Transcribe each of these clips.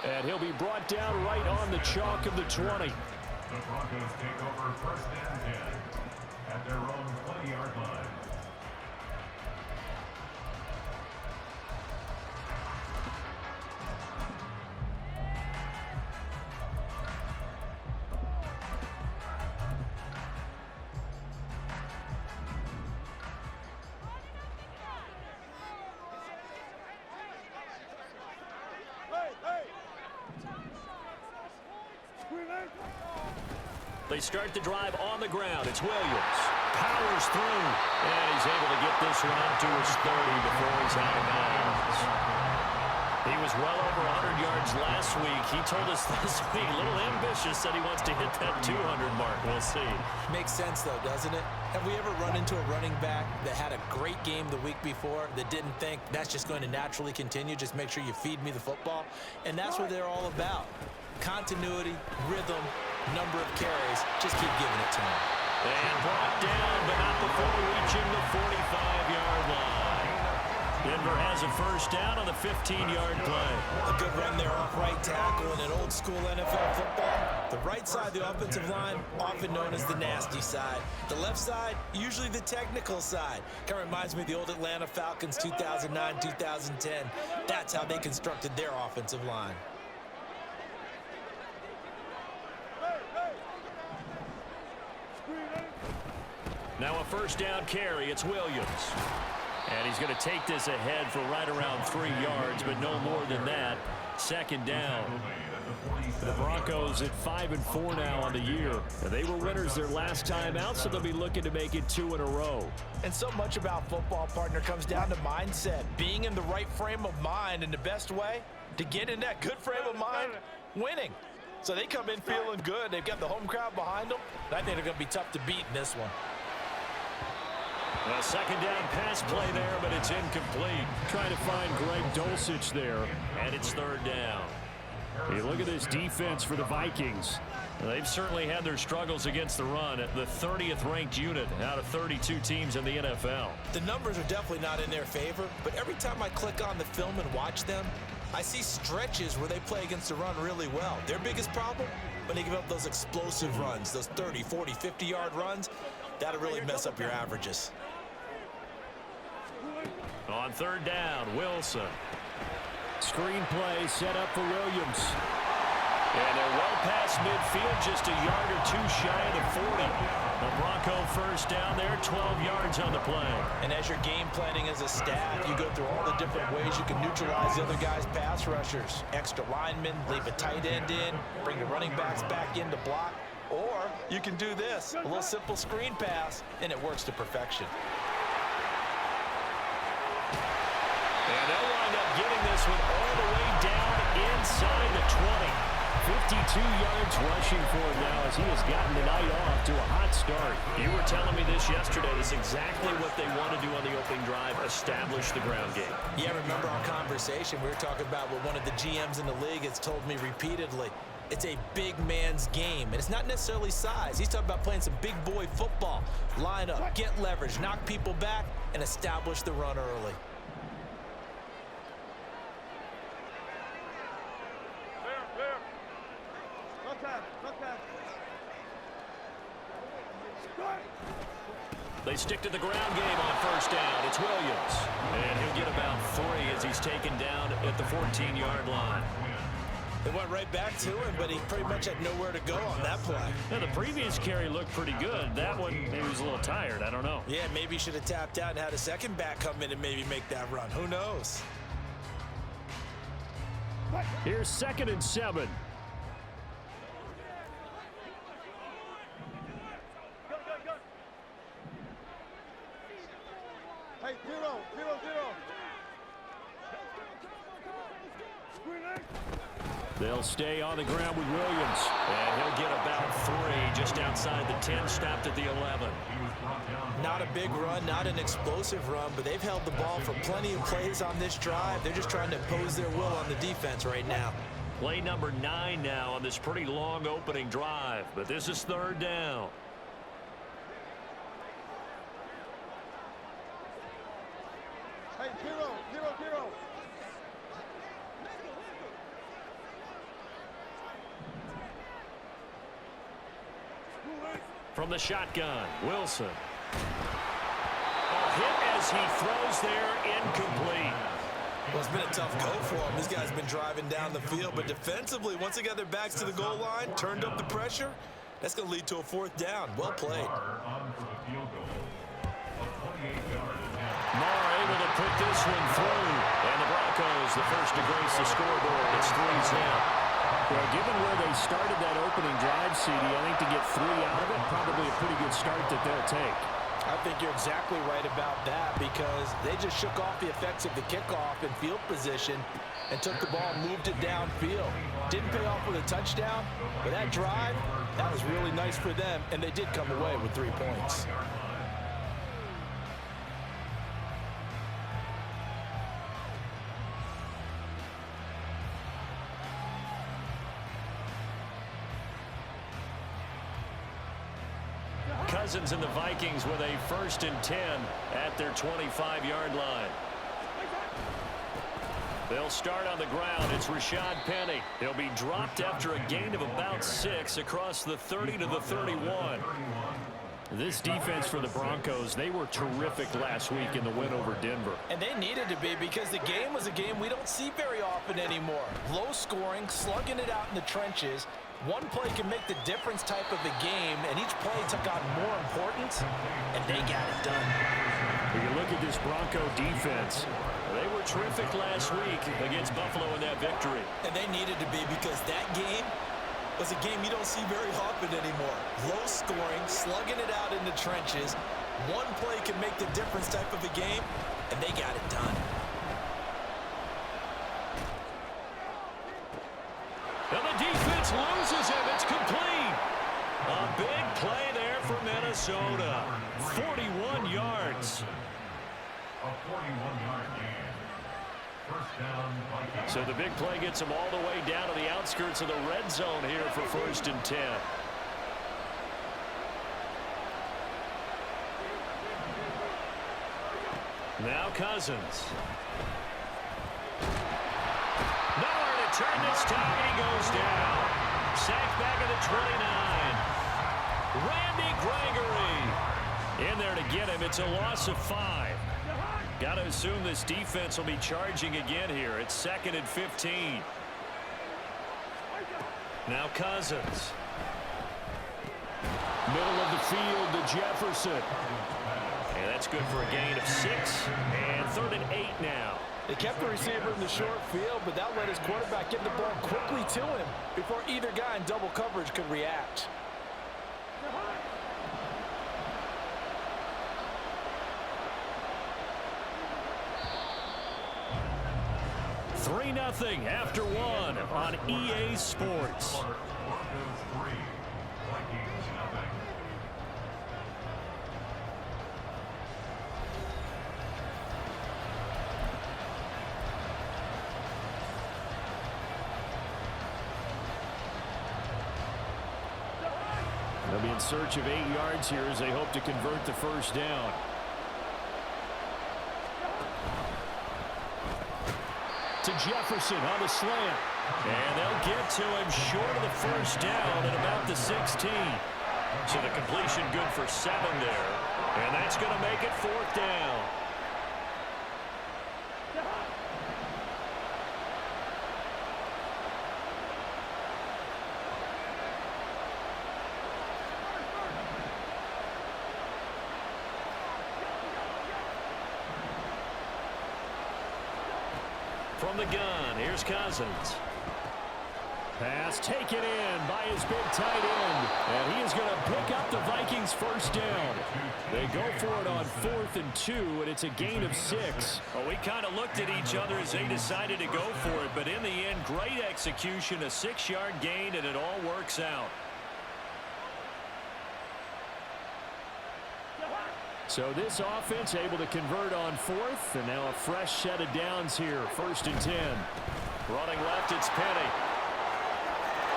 And he'll be brought down right on the chalk of the 20. The Broncos take over 1st and 10 at their own 20-yard line. They start the drive on the ground. It's Williams. Powers through. And he's able to get this one up to his 30 before he's out of bounds. He was well over 100 yards last week. He told us this week, a little ambitious, said he wants to hit that 200 mark. We'll see. Makes sense, though, doesn't it? Have we ever run into a running back that had a great game the week before that didn't think that's just going to naturally continue? Just make sure you feed me the football. And that's what they're all about. Continuity, rhythm, number of carries. Just keep giving it to him. And brought down, but not before reaching the 45-yard line. Denver has a first down on the 15-yard play. A good run there off right tackle in an old-school NFL football. The right side of the offensive line, often known as the nasty side. The left side, usually the technical side. Kind of reminds me of the old Atlanta Falcons 2009-2010. That's how they constructed their offensive line. Now a first down carry. It's Williams. And he's going to take this ahead for right around 3 yards, but no more than that. Second down. The Broncos at 5-4 now on the year. They were winners their last time out, so they'll be looking to make it 2 in a row. And so much about football, partner, comes down to mindset. Being in the right frame of mind, and the best way to get in that good frame of mind, winning. So they come in feeling good. They've got the home crowd behind them. I think they're going to be tough to beat in this one. A second down pass play there, but it's incomplete. Trying to find Greg Dulcich there, and it's third down. Hey, look at this defense for the Vikings. They've certainly had their struggles against the run. The 30th ranked unit out of 32 teams in the NFL. The numbers are definitely not in their favor, but every time I click on the film and watch them, I see stretches where they play against the run really well. Their biggest problem, when they give up those explosive runs, those 30, 40, 50-yard runs, that'll really mess up your averages. On third down, Wilson. Screen play set up for Williams. And they're well past midfield, just a yard or two shy of the 40. The Bronco first down there, 12 yards on the play. And as you're game planning as a staff, you go through all the different ways you can neutralize the other guy's pass rushers. Extra linemen, leave a tight end in, bring the running backs back in to block. Or you can do this, a little simple screen pass, and it works to perfection. And they'll wind up getting this one all the way down inside the 20. 52 yards rushing for him now as he has gotten the night off to a hot start. You were telling me this yesterday. This is exactly what they want to do on the opening drive, establish the ground game. Yeah, remember our conversation. We were talking about what one of the GMs in the league has told me repeatedly. It's a big man's game, and it's not necessarily size. He's talking about playing some big boy football. Line up, get leverage, knock people back, and establish the run early. They stick to the ground game on first down. It's Williams. And he'll get about 3 as he's taken down at the 14-yard line. They went right back to him, but he pretty much had nowhere to go on that play. Yeah, the previous carry looked pretty good. That one, he was a little tired. I don't know. Yeah, maybe he should have tapped out and had a second back come in and maybe make that run. Who knows? Here's 2nd and 7. Hey, zero. They'll stay on the ground with Williams. And he'll get about 3 just outside the 10, stopped at the 11. Not a big run, not an explosive run, but they've held the ball for plenty of plays on this drive. They're just trying to impose their will on the defense right now. Play number 9 now on this pretty long opening drive. But this is third down. Hey, zero. From the shotgun, Wilson. Hit as he throws there, incomplete. Well, it's been a tough go for him. This guy's been driving down the field, but defensively, once they got their backs to the goal line, turned up the pressure, that's going to lead to a fourth down. Well played. Marr able to put this one through. And the Broncos, the first to grace the scoreboard. It's 3-0. Well, given where they started that opening drive, CD, I think to get 3 out of it, probably a pretty good start that they'll take. I think you're exactly right about that because they just shook off the effects of the kickoff and field position and took the ball and moved it downfield. Didn't pay off with a touchdown, but that drive, that was really nice for them, and they did come away with 3 points. Cousins and the Vikings with a 1st and 10 at their 25-yard line. They'll start on the ground. It's Rashad Penny. He'll be dropped after a gain of about 6 across the 30 to the 31. This defense for the Broncos, they were terrific last week in the win over Denver. And they needed to be because the game was a game we don't see very often anymore. Low scoring, slugging it out in the trenches. One play can make the difference type of a game, and each play took on more importance, and they got it done. When you look at this Bronco defense, they were terrific last week against Buffalo in that victory. And they needed to be because that game was a game you don't see very often anymore. Low scoring, slugging it out in the trenches. One play can make the difference type of a game, and they got it done. And the defense loses him. It's complete. A big play there for Minnesota. 41 yards. A 41-yard gain. First down, Vikings. So the big play gets them all the way down to the outskirts of the red zone here for 1st and 10. Now Cousins. Nowhere to turn this time, and he goes down. Sacked back at the 29. Randy Gregory in there to get him. It's a loss of 5. Got to assume this defense will be charging again here. It's 2nd and 15. Now Cousins. Middle of the field to Jefferson. And that's good for a gain of 6. And 3rd and 8 now. They kept the receiver in the short field, but that let his quarterback get the ball quickly to him before either guy in double coverage could react. 3-0 after 1 on EA Sports. Broncos 3, Vikings nothing. They'll be in search of 8 yards here as they hope to convert the 1st down. To Jefferson on the slant. And they'll get to him short of the 1st down at about the 16. So the completion good for 7 there. And that's going to make it 4th down. From the gun, here's Cousins. Pass taken in by his big tight end. And he is going to pick up the Vikings' 1st down. They go for it on 4th and 2, and it's a gain of 6. Well, we kind of looked at each other as they decided to go for it. But in the end, great execution, a 6-yard gain, and it all works out. So this offense able to convert on 4th, and now a fresh set of downs here. 1st and 10. Running left, it's Penny.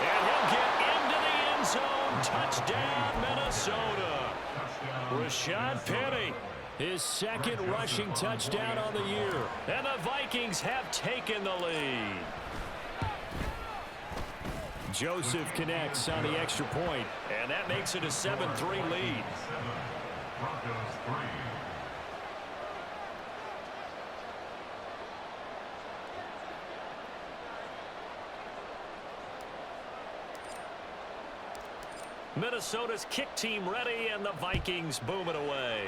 And he'll get into the end zone. Touchdown, Minnesota. Rashad Penny, his 2nd rushing touchdown on the year. And the Vikings have taken the lead. Joseph connects on the extra point, and that makes it a 7-3 lead. Broncos 3. Minnesota's kick team ready, and the Vikings boom it away.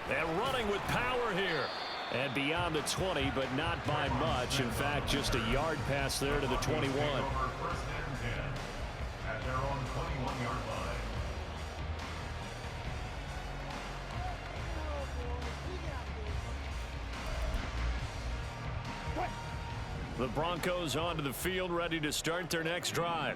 And running with power here. And beyond the 20, but not by much. In fact, just a yard pass there to the 21. First and 10 at their own 21-yard line. The Broncos onto the field, ready to start their next drive.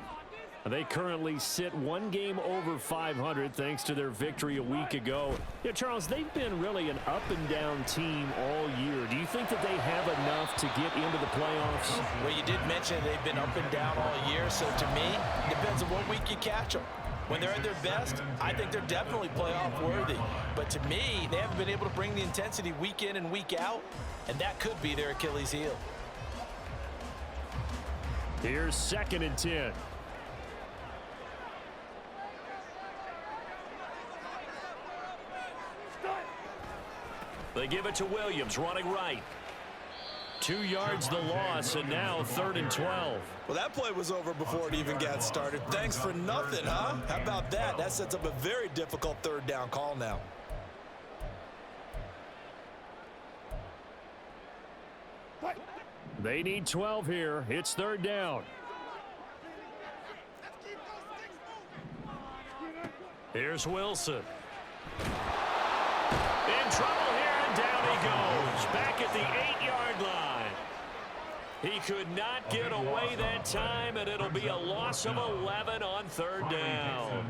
They currently sit one game over 500 thanks to their victory a week ago. Yeah, Charles, they've been really an up-and-down team all year. Do you think that they have enough to get into the playoffs? Well, you did mention they've been up and down all year, so to me, it depends on what week you catch them. When they're at their best, I think they're definitely playoff worthy. But to me, they haven't been able to bring the intensity week in and week out, and that could be their Achilles heel. Here's 2nd and 10. They give it to Williams, running right. 2 yards the loss, and now 3rd and 12. Well, that play was over before it even got started. Thanks for nothing, huh? How about that? That sets up a very difficult 3rd down call now. They need 12 here. It's 3rd down. Here's Wilson. In trouble here, and down he goes. Back at the 8-yard line. He could not get away that time, and it'll be a loss of 11 on 3rd down.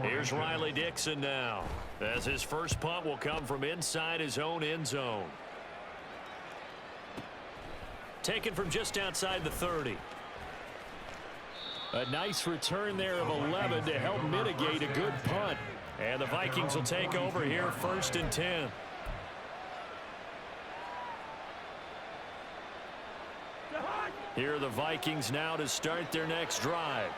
Here's Riley Dixon now, as his first punt will come from inside his own end zone. Taken from just outside the 30. A nice return there of 11 to help mitigate a good punt. And the Vikings will take over here, 1st and 10. Here are the Vikings now to start their next drive.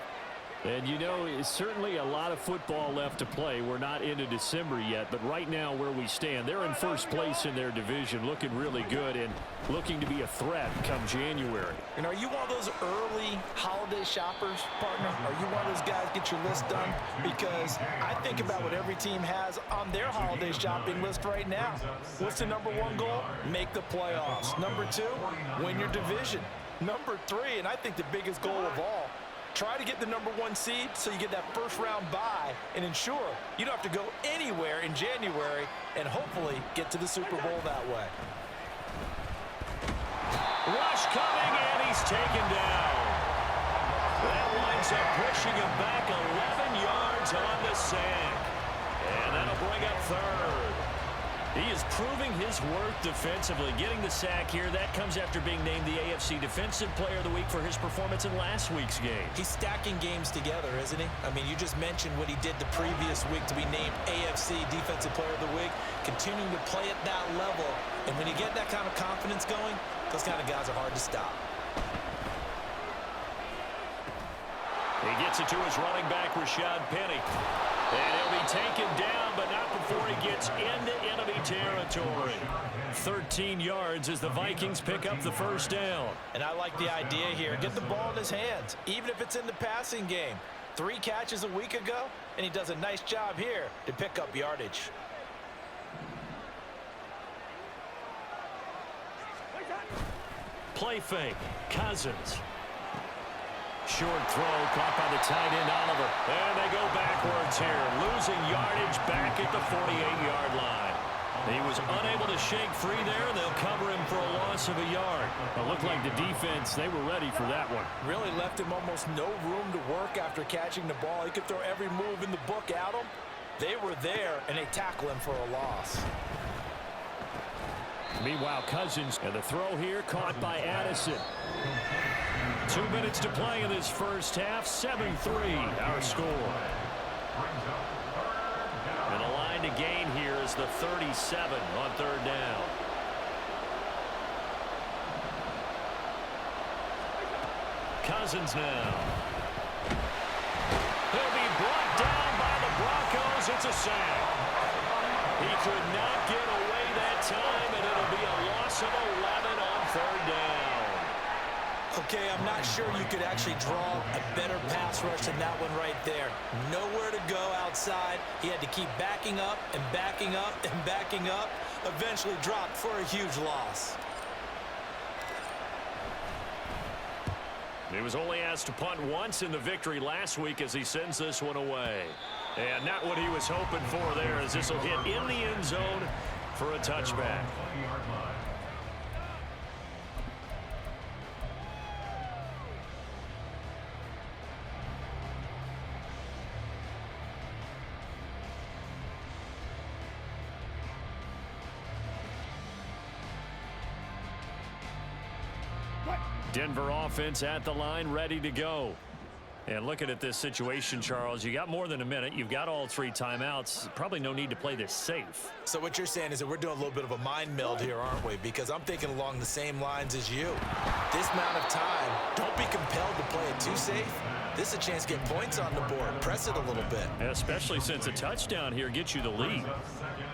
And you know, it's certainly a lot of football left to play. We're not into December yet, but right now where we stand, they're in first place in their division, looking really good and looking to be a threat come January. And are you one of those early holiday shoppers, partner? Are you one of those guys get your list done? Because I think about what every team has on their holiday shopping list right now. What's the number 1 goal? Make the playoffs. Number 2, win your division. Number 3, and I think the biggest goal of all, try to get the number 1 seed so you get that first-round bye and ensure you don't have to go anywhere in January and hopefully get to the Super Bowl that way. Rush coming, and he's taken down. That winds up pushing him back 11 yards on the sack. And that'll bring up 3rd. He is proving his worth defensively, getting the sack here. That comes after being named the AFC Defensive Player of the Week for his performance in last week's game. He's stacking games together, isn't he? I mean, you just mentioned what he did the previous week to be named AFC Defensive Player of the Week, continuing to play at that level. And when you get that kind of confidence going, those kind of guys are hard to stop. He gets it to his running back, Rashad Penny. And he'll be taken down, but not before he gets into enemy territory. 13 yards as the Vikings pick up the 1st down. And I like the idea here. Get the ball in his hands, even if it's in the passing game. 3 catches a week ago, and he does a nice job here to pick up yardage. Play fake. Cousins. Short throw caught by the tight end, Oliver. And they go backwards here, losing yardage back at the 48-yard line. He was unable to shake free there. They'll cover him for a loss of a yard. It looked like the defense, they were ready for that one. Really left him almost no room to work after catching the ball. He could throw every move in the book at him. They were there, and they tackle him for a loss. Meanwhile, Cousins, and the throw here caught by Addison. 2 minutes to play in this first half. 7-3, our score. And a line to gain here is the 37 on 3rd down. Cousins now. He'll be brought down by the Broncos. It's a sack. He could not get away that time, and it'll be a loss of 11 on third down. Okay, I'm not sure you could actually draw a better pass rush than that one right there. Nowhere to go outside. He had to keep backing up and backing up and backing up. Eventually dropped for a huge loss. He was only asked to punt once in the victory last week as he sends this one away. And not what he was hoping for there, as this will hit in the end zone for a touchback. Denver offense at the line, ready to go. And looking at this situation, Charles, you got more than a minute. You've got all 3 timeouts. Probably no need to play this safe. So what you're saying is that we're doing a little bit of a mind meld here, aren't we? Because I'm thinking along the same lines as you. This amount of time, don't be compelled to play it too safe. This is a chance to get points on the board. Press it a little bit. Especially since a touchdown here gets you the lead.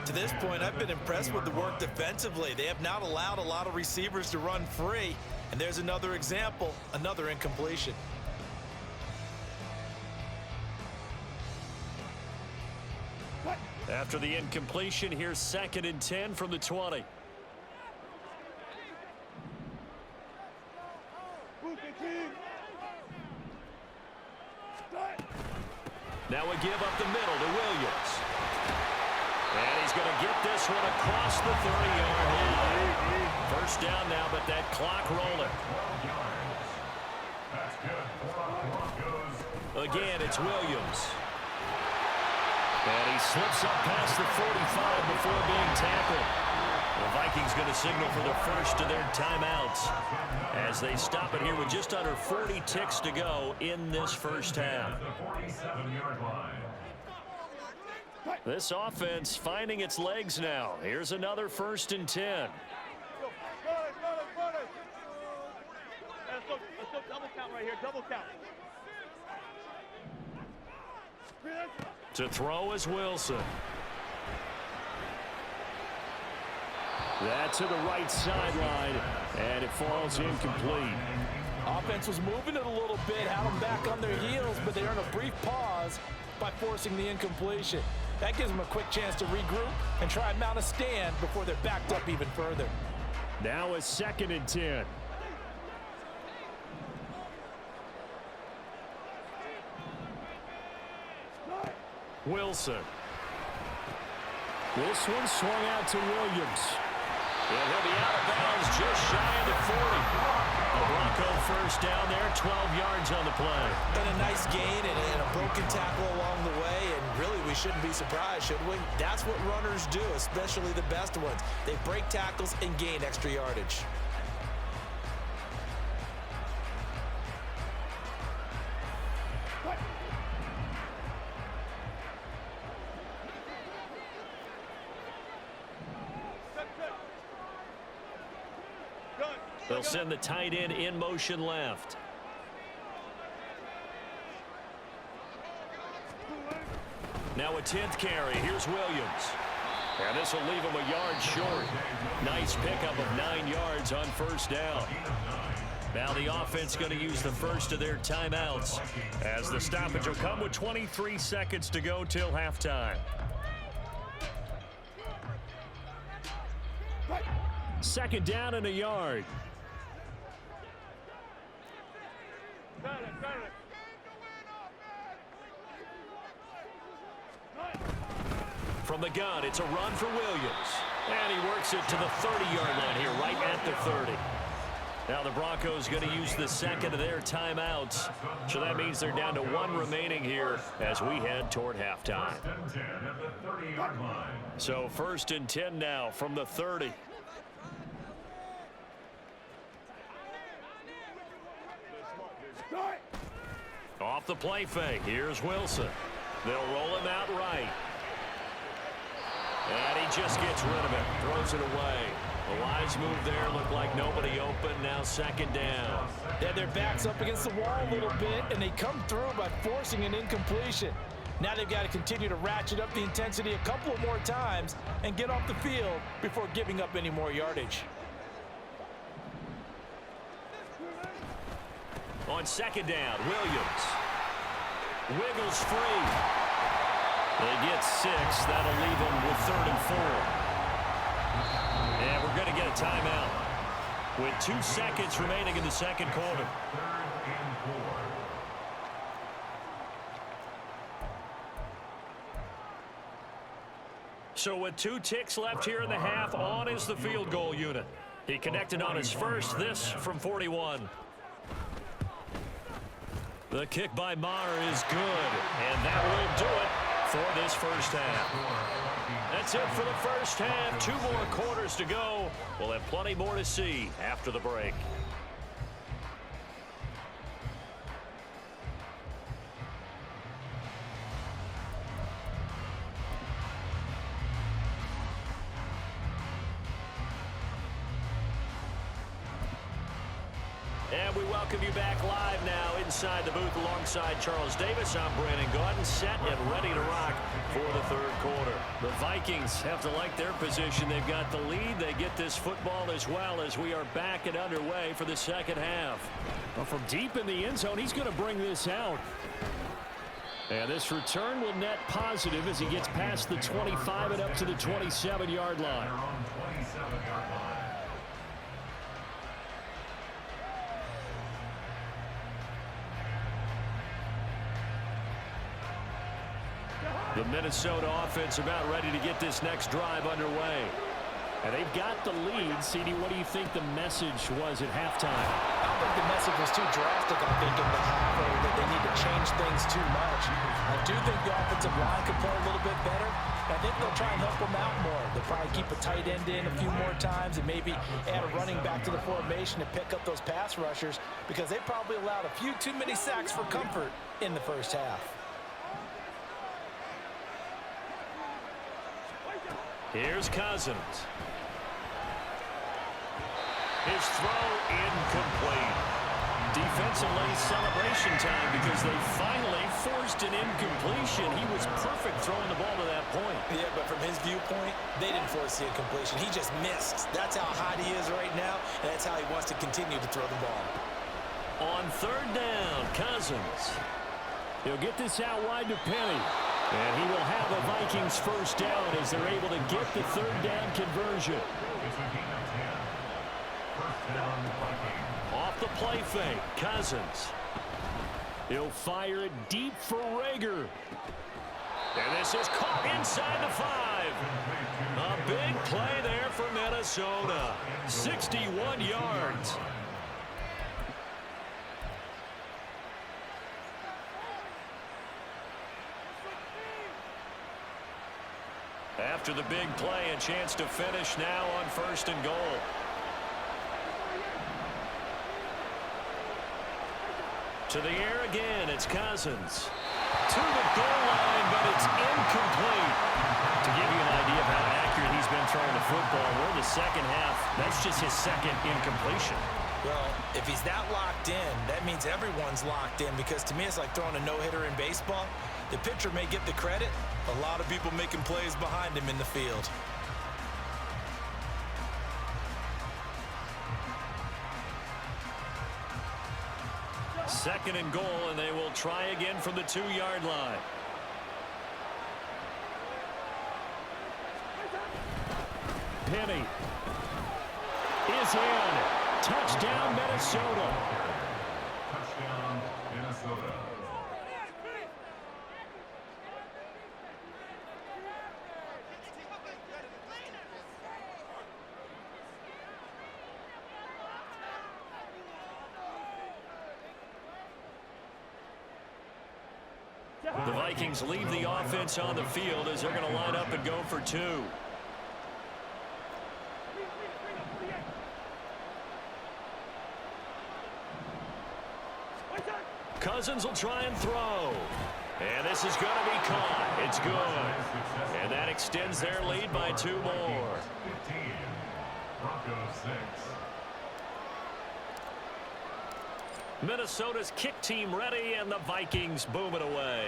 To this point, I've been impressed with the work defensively. They have not allowed a lot of receivers to run free. And there's another example, another incompletion. After the incompletion, here's 2nd and 10 from the 20. Now we give up the middle to Williams. And he's going to get this one across the 30-yard line. First down now, but that clock rolling. Again, it's Williams. And he slips up past the 45 before being tackled. The Vikings going to signal for the first of their timeouts as they stop it here with just under 40 ticks to go in this first half. This offense finding its legs now. Here's another 1st and 10. Let's go double count right here, double count. To throw is Wilson. That to the right sideline, and it falls incomplete. Offense was moving it a little bit, had them back on their heels, but they earned a brief pause by forcing the incompletion. That gives them a quick chance to regroup and try and mount a stand before they're backed up even further. Now a 2nd and 10. Wilson. This one swung out to Williams. And he'll be out of bounds just shy of the 40. A Bronco first down there, 12 yards on the play. And a nice gain and a broken tackle along the way, and really we shouldn't be surprised, should we? That's what runners do, especially the best ones. They break tackles and gain extra yardage. They'll send the tight end in motion left. Now a 10th carry. Here's Williams. And this will leave him a yard short. Nice pickup of 9 yards on first down. Now the offense going to use the first of their timeouts as the stoppage will come with 23 seconds to go till halftime. Second down and a yard. From the gun, it's a run for Williams. And he works it to the 30-yard line here, right at the 30. Now the Broncos going to use the second of their timeouts. So that means they're down to 1 remaining here as we head toward halftime. So 1st and 10 now from the 30. Off the play fake. Here's Wilson. They'll roll him out right. And he just gets rid of it. Throws it away. A wise move there. Looked like nobody open. Now second down. Yeah, their back's up against the wall a little bit, and they come through by forcing an incompletion. Now they've got to continue to ratchet up the intensity a couple of more times and get off the field before giving up any more yardage. On second down, Williams wiggles free. They get 6. That'll leave them with 3rd and 4. And we're going to get a timeout with 2 seconds remaining in the second quarter. 3rd and 4. So with 2 ticks left here in the half, on is the field goal unit. He connected on his first, this from 41. The kick by Maher is good, and that will do it for this first half. That's it for the first half. 2 more quarters to go. We'll have plenty more to see after the break. And we welcome you back live now inside the booth alongside Charles Davis. I'm Brandon Gaudin, set and ready to rock for the third quarter. The Vikings have to like their position. They've got the lead. They get this football as well as we are back and underway for the second half. Well, from deep in the end zone, he's going to bring this out. And this return will net positive as he gets past the 25 and up to the 27-yard line. Their own 27-yard line. The Minnesota offense about ready to get this next drive underway. And they've got the lead. CD, what do you think the message was at halftime? I don't think the message was too drastic, I think, in the half, or that they need to change things too much. I do think the offensive line could play a little bit better. I think they'll try and help them out more. They'll probably keep a tight end in a few more times and maybe add a running back to the formation to pick up those pass rushers, because they probably allowed a few too many sacks for comfort in the first half. Here's Cousins. His throw incomplete. Defensively, celebration time because they finally forced an incompletion. He was perfect throwing the ball to that point. Yeah, but from his viewpoint, they didn't force the incompletion. He just missed. That's how hot he is right now, and that's how he wants to continue to throw the ball. On third down, Cousins. He'll get this out wide to Penny. And he will have a Vikings first down as they're able to get the third down conversion. It's a gain of 10. First down, Vikings. Off the play fake, Cousins. He'll fire it deep for Rager. And this is caught inside the 5. A big play there for Minnesota. 61 yards. After the big play, a chance to finish now on 1st and goal. To the air again, it's Cousins. To the goal line, but it's incomplete. To give you an idea of how accurate he's been throwing the football, we're in the second half. That's just his second incompletion. Well, if he's that locked in, that means everyone's locked in, because to me it's like throwing a no-hitter in baseball. The pitcher may get the credit. A lot of people making plays behind him in the field. Second and goal, and they will try again from the 2-yard line. Penny is in. Touchdown, Minnesota. Touchdown, Minnesota. The Vikings leave the offense on the field as they're going to line up and go for 2. Cousins will try and throw. And this is going to be caught. It's good. And that extends their lead by 2 more. Broncos 6. Minnesota's kick team ready, and the Vikings boom it away.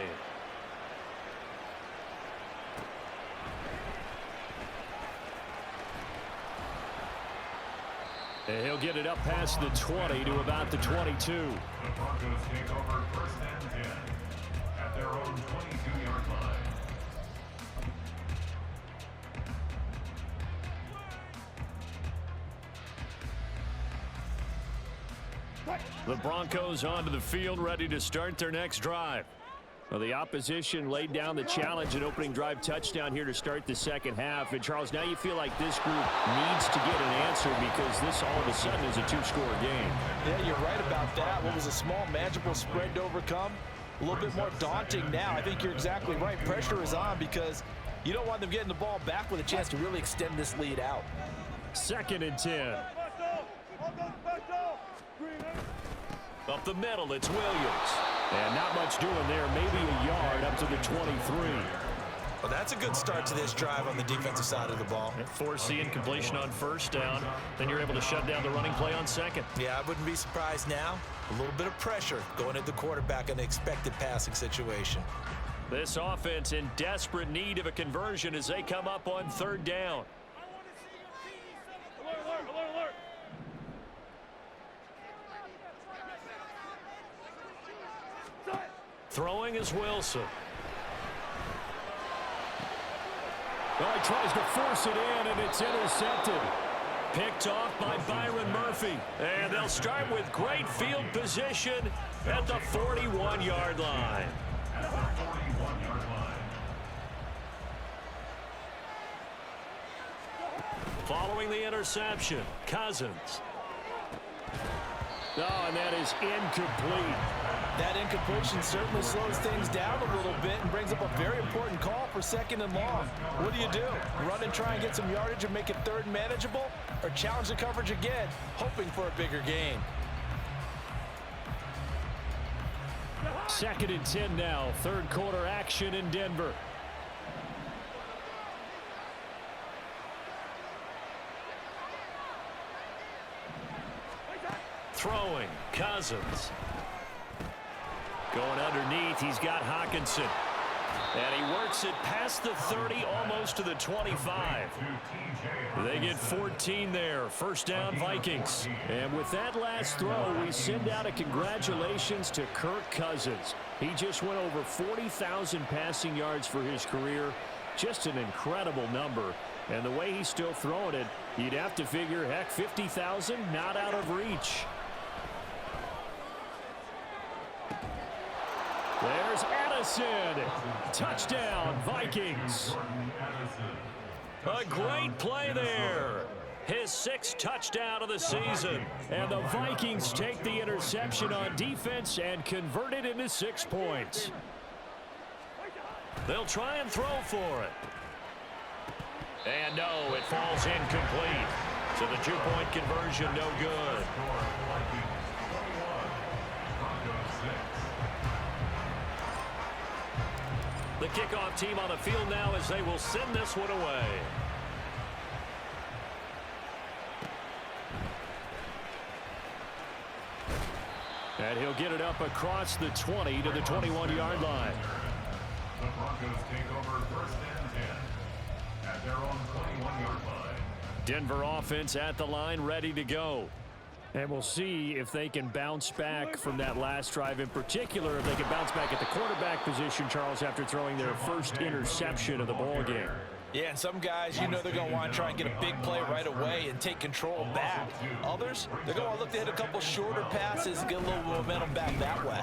And he'll get it up past the 20 to about the 22. The Broncos take over first and 10 at their own 22-yard line. The Broncos onto the field, ready to start their next drive. Well, the opposition laid down the challenge, an opening drive touchdown here to start the second half. And, Charles, now you feel like this group needs to get an answer because this all of a sudden is a two-score game. Yeah, you're right about that. What was a small, manageable spread to overcome, a little bit more daunting now. I think you're exactly right. Pressure is on because you don't want them getting the ball back with a chance to really extend this lead out. 2nd and 10. Up the middle, it's Williams. And not much doing there, maybe a yard up to the 23. Well, that's a good start to this drive on the defensive side of the ball. Foreseeing completion on first down. Then you're able to shut down the running play on second. Yeah, I wouldn't be surprised now. A little bit of pressure going at the quarterback in an expected passing situation. This offense in desperate need of a conversion as they come up on 3rd down. Throwing is Wilson. Well, he tries to force it in, and it's intercepted. Picked off by Byron Murphy. And they'll start with great field position at the 41-yard line. At the 41-yard line. Following the interception, Cousins. Oh, and that is incomplete. That incompletion certainly slows things down a little bit and brings up a very important call for 2nd and long. What do? Run and try and get some yardage and make it 3rd and manageable, or challenge the coverage again, hoping for a bigger gain? 2nd and 10 now. 3rd quarter action in Denver. Throwing, Cousins. Going underneath, he's got Hawkinson. And he works it past the 30, almost to the 25. They get 14 there. First down, Vikings. And with that last throw, we send out a congratulations to Kirk Cousins. He just went over 40,000 passing yards for his career. Just an incredible number. And the way he's still throwing it, you'd have to figure, heck, 50,000, not out of reach. There's Addison. Touchdown, Vikings. A great play there. His 6th touchdown of the season. And the Vikings take the interception on defense and convert it into 6 points. They'll try and throw for it. And no, it falls incomplete. So the 2-point conversion no good. The kickoff team on the field now as they will send this one away. And he'll get it up across the 20 to the 21-yard line. The Broncos take over first and 10 at their own 21-yard line. Denver offense at the line, ready to go. And we'll see if they can bounce back from that last drive, in particular if they can bounce back at the quarterback position, Charles, after throwing their first interception of the ball game. Yeah, and some guys, they're going to want to try and get a big play right away and take control back. Others, they're going to look to hit a couple shorter passes and get a little momentum back that way.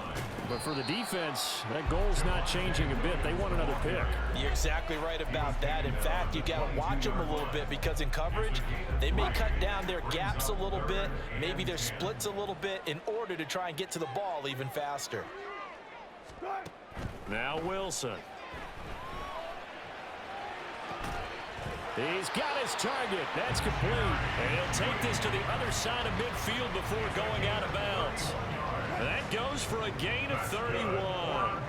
But for the defense, that goal's not changing a bit. They want another pick. You're exactly right about that. In fact, you got to watch them a little bit because in coverage, they may cut down their gaps a little bit, maybe their splits a little bit in order to try and get to the ball even faster. Now Wilson. He's got his target. That's complete. And he'll take this to the other side of midfield before going out of bounds. That goes for a gain of 31.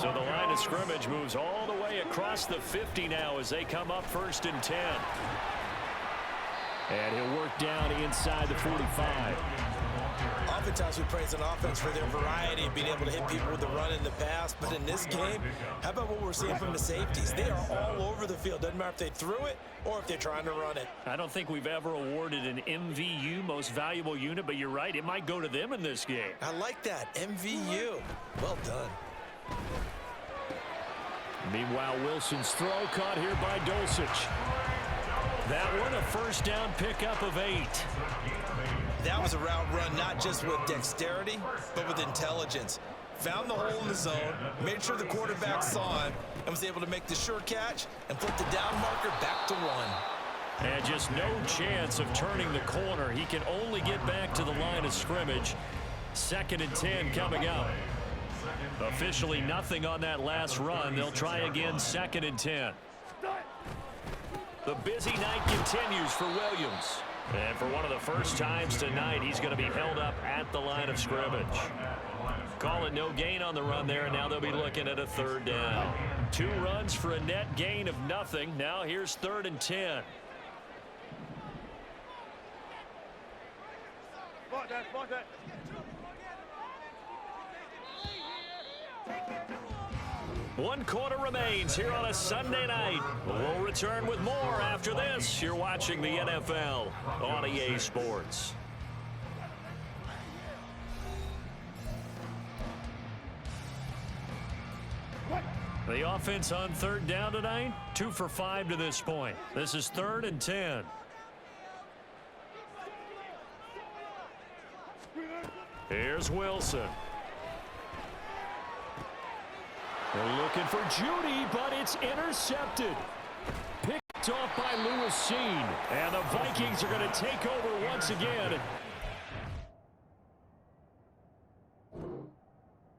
So the line of scrimmage moves all the way across the 50 now as they come up 1st and 10. And he'll work down inside the 45. Oftentimes we praise an offense for their variety of being able to hit people with the run and the pass. But in this game, how about what we're seeing from the safeties? They are all over the field. Doesn't matter if they threw it or if they're trying to run it. I don't think we've ever awarded an MVU, most valuable unit, but you're right, it might go to them in this game. I like that, MVU. Well done. Meanwhile, Wilson's throw caught here by Dulcich. That one, a first down pickup of 8. That was a route run not just with dexterity, but with intelligence. Found the hole in the zone, made sure the quarterback saw him, and was able to make the sure catch and put the down marker back to 1. And just no chance of turning the corner. He can only get back to the line of scrimmage. 2nd and 10 coming up. Officially nothing on that last run. They'll try again, 2nd and 10. The busy night continues for Williams. And for one of the first times tonight, he's going to be held up at the line of scrimmage. Call it no gain on the run there, and now they'll be looking at a 3rd down. 2 runs for a net gain of nothing. Now here's 3rd and 10. One quarter remains here on a Sunday night. We'll return with more after this. You're watching the NFL on EA Sports. The offense on 3rd down tonight, 2 for 5 to this point. This is 3rd and 10. Here's Wilson. They're looking for Judy, but it's intercepted. Picked off by Lewis Cine. And the Vikings are going to take over once again.